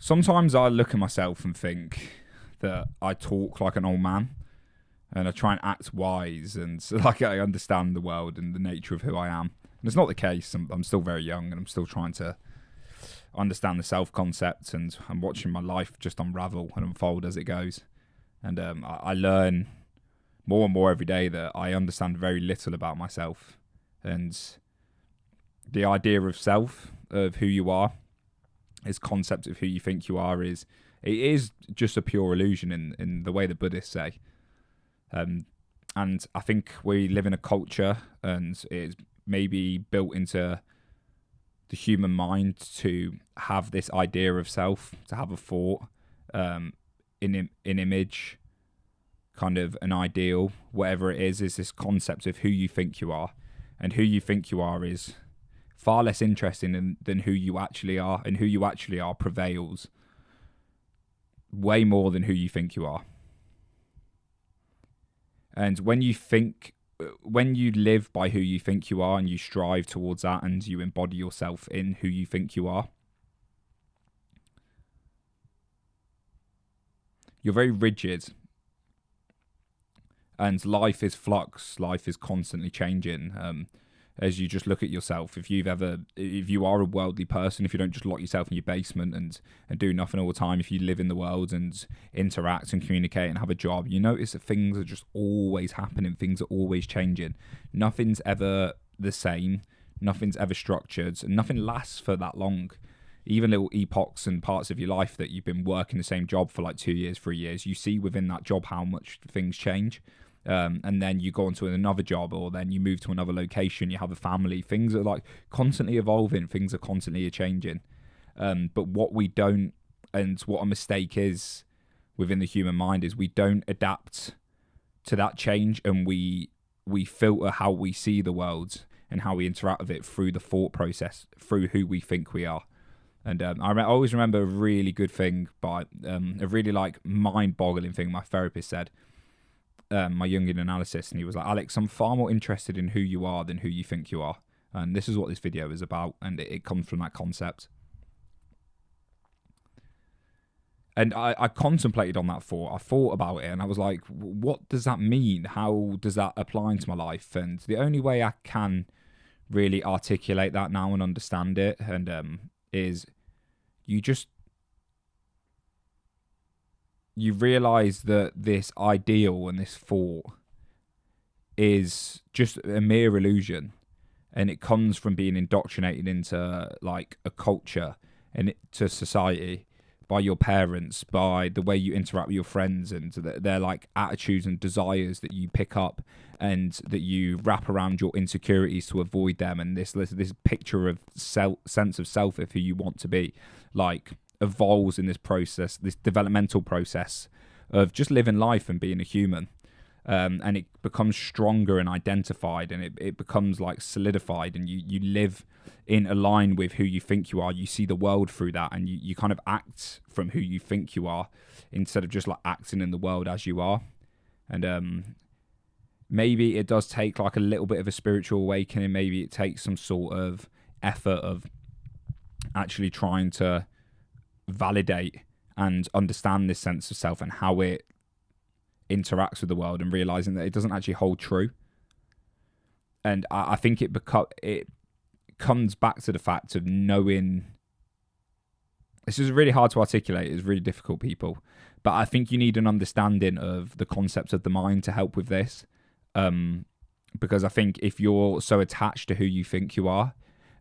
Sometimes I look at myself and think that I talk like an old man, and I try and act wise and so, like I understand the world and the nature of who I am. And it's not the case. I'm still very young, and I'm still trying to understand the self concept, and I'm watching my life just unravel and unfold as it goes. And I learn more and more every day that I understand very little about myself, and the idea of self, of who you are, this concept of who you think you are, it is just a pure illusion in the way the Buddhists say. And I think we live in a culture, and it's maybe built into the human mind to have this idea of self, to have a thought, in image, kind of an ideal, whatever it is this concept of who you think you are. And who you think you are is far less interesting than who you actually are, and who you actually are prevails way more than who you think you are. And when you live by who you think you are, and you strive towards that, and you embody yourself in who you think you are, you're very rigid. And life is flux. Life is constantly changing. As you just look at yourself, if you are a worldly person, if you don't just lock yourself in your basement and do nothing all the time, if you live in the world and interact and communicate and have a job, you notice that things are just always happening. Things are always changing. Nothing's ever the same. Nothing's ever structured, and nothing lasts for that long. Even little epochs and parts of your life that you've been working the same job for like 2 years, 3 years, you see within that job how much things change. And then you go on to another job, or then you move to another location, you have a family. Things are like constantly evolving. Things are constantly changing. But what we don't, and what a mistake is within the human mind, is we don't adapt to that change, and we filter how we see the world and how we interact with it through the thought process, through who we think we are. And I always remember a really good thing by a really like mind-boggling thing my therapist said. My Jungian analysis, and he was like, Alex, I'm far more interested in who you are than who you think you are. And this is what this video is about, and it comes from that concept. And I contemplated on that thought. I thought about it, and I was like, what does that mean? How does that apply into my life? And the only way I can really articulate that now and understand it, and is you realize that this ideal and this thought is just a mere illusion, and it comes from being indoctrinated into like a culture and to society by your parents, by the way you interact with your friends, and their like attitudes and desires that you pick up and that you wrap around your insecurities to avoid them, and this picture of sense of self of who you want to be, like, evolves in this process, this developmental process of just living life and being a human. And it becomes stronger and identified, and it becomes like solidified, and you live in a line with who you think you are. You see the world through that, and you kind of act from who you think you are instead of just like acting in the world as you are. And maybe it does take like a little bit of a spiritual awakening. Maybe it takes some sort of effort of actually trying to validate and understand this sense of self and how it interacts with the world, and realizing that it doesn't actually hold true. And I think it comes back to the fact of knowing. This is really hard to articulate. It's really difficult, people. But I think you need an understanding of the concepts of the mind to help with this. Because I think if you're so attached to who you think you are,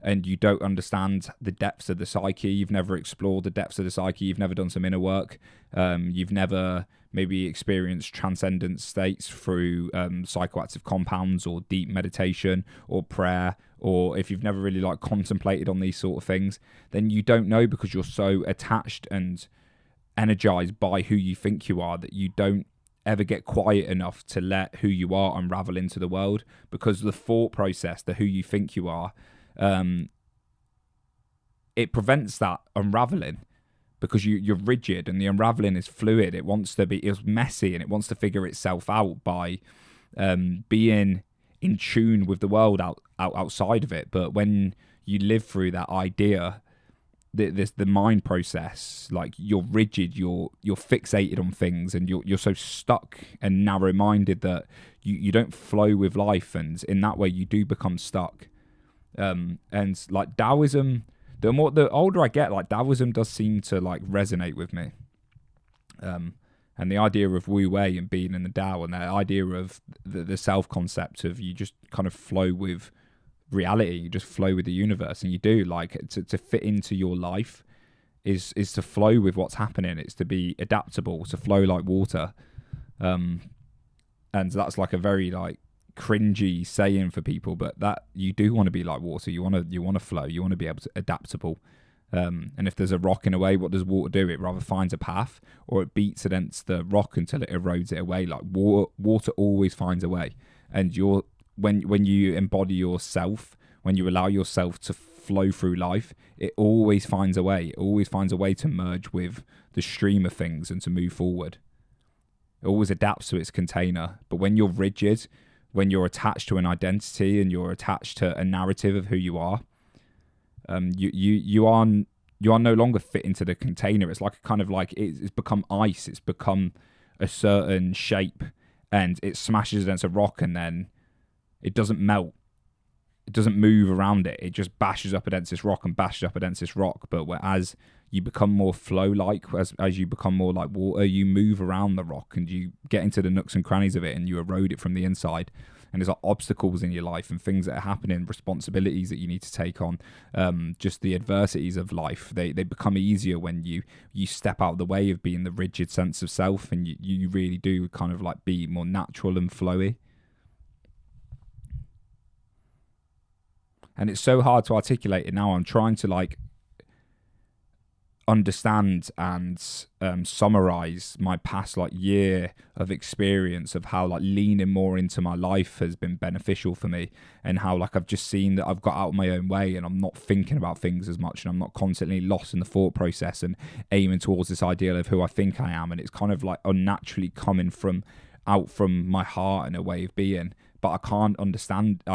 and you don't understand the depths of the psyche, you've never explored the depths of the psyche, you've never done some inner work, you've never maybe experienced transcendent states through psychoactive compounds or deep meditation or prayer, or if you've never really like contemplated on these sort of things, then you don't know, because you're so attached and energized by who you think you are that you don't ever get quiet enough to let who you are unravel into the world, because the thought process, the who you think you are, it prevents that unraveling, because you're rigid, and the unraveling is fluid. It's messy, and it wants to figure itself out by being in tune with the world outside of it. But when you live through that idea the mind process, like you're rigid, you're fixated on things, and you're so stuck and narrow minded that you don't flow with life, and in that way you do become stuck. And like Taoism, the older I get, like Taoism does seem to like resonate with me. And the idea of Wu Wei and being in the Tao, and the idea of the self concept of you just kind of flow with reality, you just flow with the universe, and you do like to fit into your life is to flow with what's happening. It's to be adaptable, to flow like water. And that's like a very like cringy saying for people, but that you do want to be like water. You want to flow. You want to be able to adaptable. And if there's a rock in a way, what does water do? It rather finds a path, or it beats against the rock until it erodes it away. Like water always finds a way. And when you embody yourself, when you allow yourself to flow through life, it always finds a way. It always finds a way to merge with the stream of things and to move forward. It always adapts to its container. But when you're rigid, when you're attached to an identity and you're attached to a narrative of who you are, you are no longer fit into the container. It's like kind of like it's become ice. It's become a certain shape, and it smashes against a rock, and then it doesn't melt. It doesn't move around it. It just bashes up against this rock and bashes up against this rock. But whereas you become more flow-like, as you become more like water, you move around the rock and you get into the nooks and crannies of it, and you erode it from the inside. And there's like obstacles in your life and things that are happening, responsibilities that you need to take on, just the adversities of life. They become easier when you step out of the way of being the rigid sense of self, and you really do kind of like be more natural and flowy. And it's so hard to articulate it now. I'm trying to like understand and summarize my past like year of experience of how like leaning more into my life has been beneficial for me, and how like I've just seen that I've got out of my own way and I'm not thinking about things as much, and I'm not constantly lost in the thought process and aiming towards this ideal of who I think I am, and it's kind of like unnaturally coming from my heart and a way of being. But I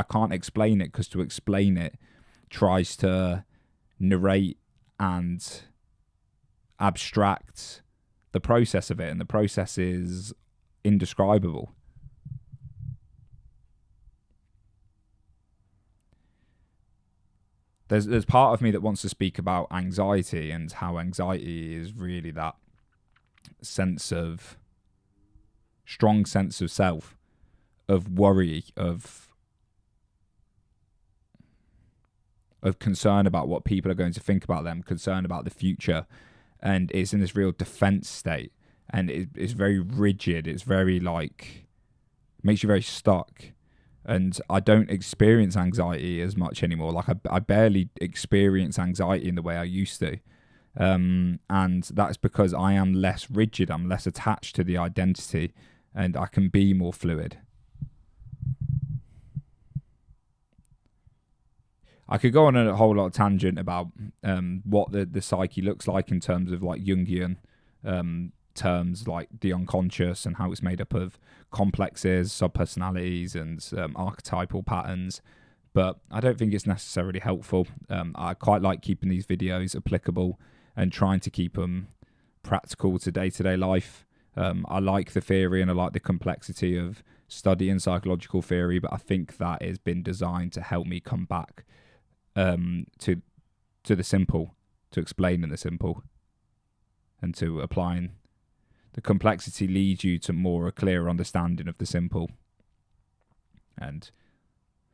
can't explain it, because to explain it tries to narrate and abstract the process of it, and the process is indescribable. There's part of me that wants to speak about anxiety, and how anxiety is really that strong sense of self, of worry, of concern about what people are going to think about them, concern about the future. And it's in this real defense state, and it's very rigid. It's very like, makes you very stuck. And I don't experience anxiety as much anymore. Like I barely experience anxiety in the way I used to. And that's because I am less rigid. I'm less attached to the identity, and I can be more fluid. I could go on a whole lot of tangent about what the psyche looks like in terms of like Jungian terms, like the unconscious, and how it's made up of complexes, subpersonalities, and archetypal patterns. But I don't think it's necessarily helpful. I quite like keeping these videos applicable and trying to keep them practical to day-to-day life. I like the theory and I like the complexity of studying psychological theory, but I think that has been designed to help me come back to the simple, to explaining the simple, and to applying the complexity leads you to a clearer understanding of the simple. And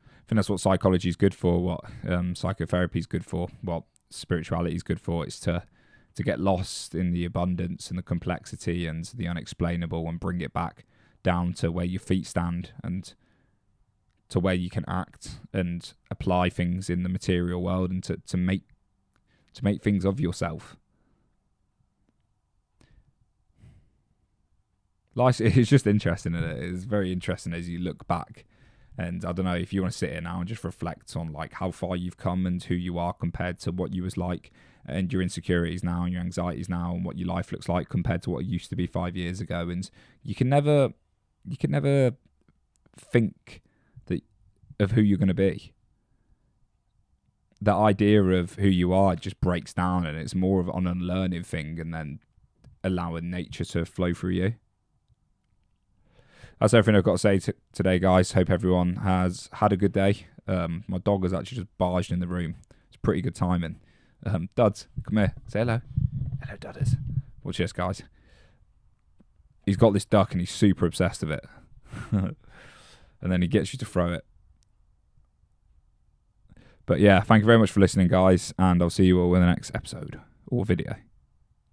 I think that's what psychology is good for, what psychotherapy is good for, what spirituality is good for. It's to get lost in the abundance and the complexity and the unexplainable, and bring it back down to where your feet stand, and to where you can act and apply things in the material world, and to make things of yourself. Life is just interesting, and it is very interesting as you look back. And I don't know if you want to sit here now and just reflect on like how far you've come and who you are compared to what you was like, and your insecurities now and your anxieties now, and what your life looks like compared to what it used to be 5 years ago. And you can never think of who you're going to be. the idea of who you are just breaks down, and it's more of an unlearning thing, and then allowing nature to flow through you. That's everything I've got to say today, guys. Hope everyone has had a good day. My dog has actually just barged in the room. It's pretty good timing. Duds, come here. Say hello. Hello, Dudders. Watch this, guys. He's got this duck and he's super obsessed with it. And then he gets you to throw it. But yeah, thank you very much for listening, guys. And I'll see you all in the next episode or video.